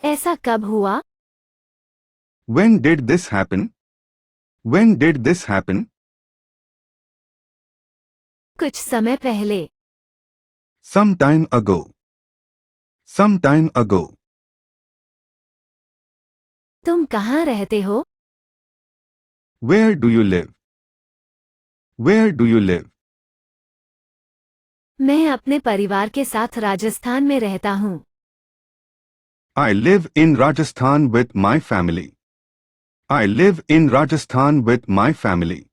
ऐसा कब हुआ? When did this happen? When did this happen? कुछ समय पहले। Some time ago. Some time ago. तुम कहाँ रहते हो? Where do you live? Where do you live? मैं अपने परिवार के साथ राजस्थान में रहता हूँ। I live in Rajasthan with my family. I live in Rajasthan with my family.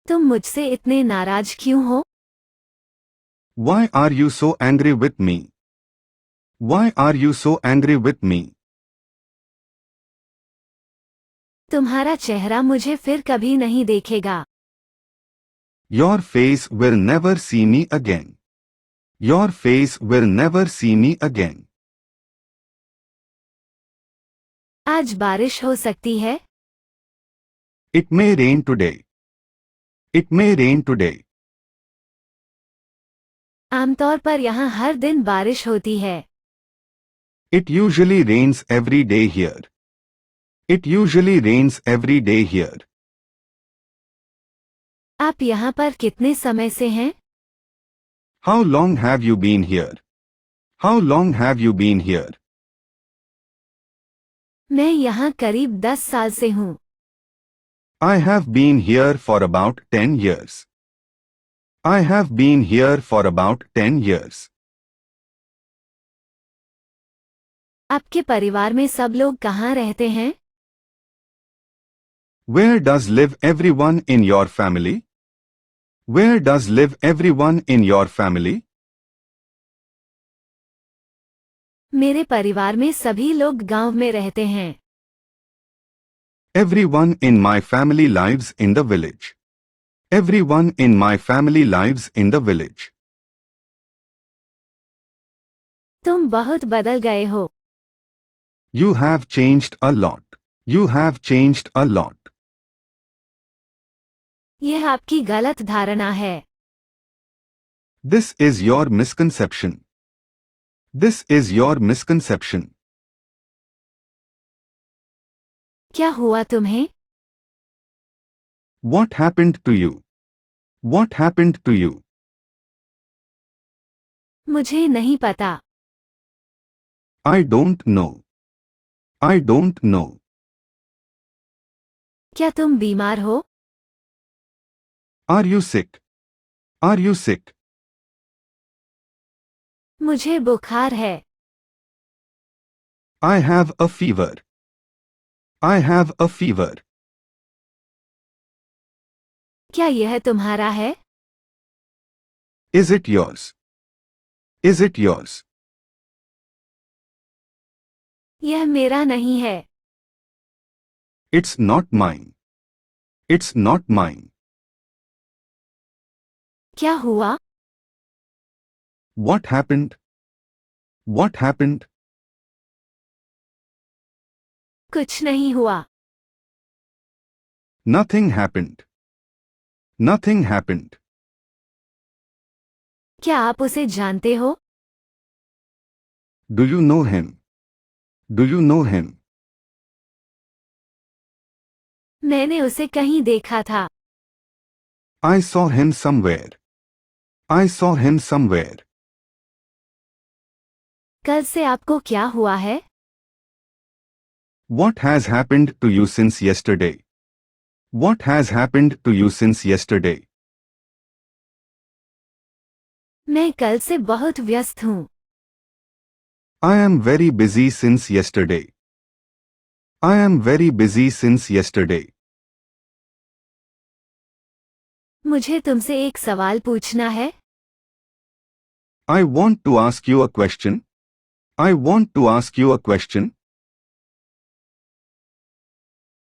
तुम मुझसे इतने नाराज क्यों हो? Why are you so angry with me? Why are you so angry with me? तुम्हारा चेहरा मुझे फिर कभी नहीं देखेगा। Your face will never see me again. Your face will never see me again. आज बारिश हो सकती है। It may rain today. It may rain today. आमतौर पर यहाँ हर दिन बारिश होती है। It usually rains every day here. It usually rains every day here. आप यहाँ पर कितने समय से हैं? How long have you been here? How long have you been here? मैं यहाँ करीब 10 साल से हूँ। I have been here for about 10 years. I have been here for about 10 years. आपके परिवार में सब लोग कहाँ रहते हैं? Where does live everyone in your family? Where does live everyone in your family? मेरे परिवार में सभी लोग गांव में रहते हैं। Everyone in my family lives in the village. Everyone in my family lives in the village. तुम बहुत बदल गए हो। You have changed a lot. You have changed a lot. यह आपकी गलत धारणा है। This is your misconception. This is your misconception. क्या हुआ तुम्हें? What happened to you? What happened to you? मुझे नहीं पता। I don't know. I don't know. क्या तुम बीमार हो? Are you sick? Are you sick? मुझे बुखार है। I have a fever. I have a fever. क्या यह तुम्हारा है? Is it yours? Is it yours? यह मेरा नहीं है। It's not mine. It's not mine. क्या हुआ? What happened? What happened? कुछ नहीं हुआ। Nothing happened. Nothing happened. क्या आप उसे जानते हो? Do you know him? Do you know him? मैंने उसे कहीं देखा था। I saw him somewhere. I saw him somewhere. कल से आपको क्या हुआ है? What has happened to you since yesterday? What has happened to you since yesterday? मैं कल से बहुत व्यस्त हूँ। I am very busy since yesterday. I am very busy since yesterday. मुझे तुमसे एक सवाल पूछना है। I want to ask you a question. I want to ask you a question.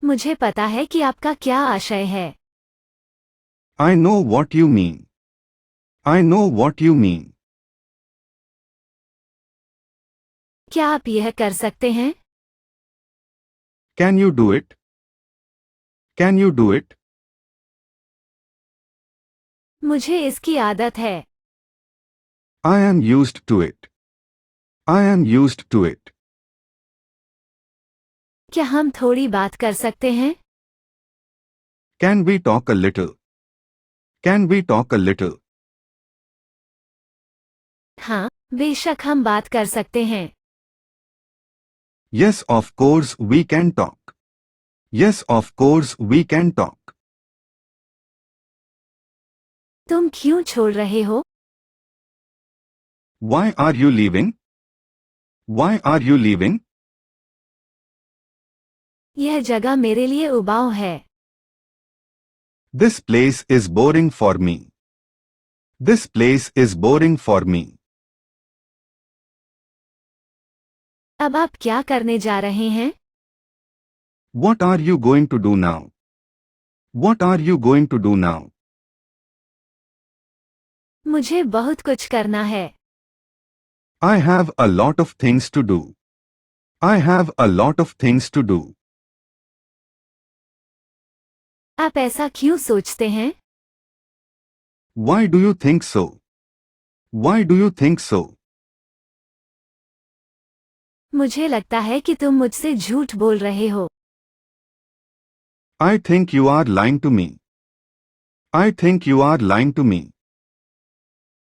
मुझे पता है कि आपका क्या आशय है। I know what you mean. I know what you mean. क्या आप यह कर सकते हैं? Can you do it? Can you do it? मुझे इसकी आदत है। I am used to it. I am used to it. क्या हम थोड़ी बात कर सकते हैं? Can we talk a little? Can we talk a little? हाँ, बेशक हम बात कर सकते हैं। Yes, of course we can talk. Yes, of course we can talk. तुम क्यों छोड़ रहे हो? Why are you leaving? Why are you leaving? यह जगह मेरे लिए उबाऊ है। This place is boring for me. This place is boring for me. अब आप क्या करने जा रहे हैं? What are you going to do now? What are you going to do now? मुझे बहुत कुछ करना है। I have a lot of things to do. I have a lot of things to do. आप ऐसा क्यों सोचते हैं? Why do you think so? Why do you think so? मुझे लगता है कि तुम मुझसे झूठ बोल रहे हो। I think you are lying to me. I think you are lying to me.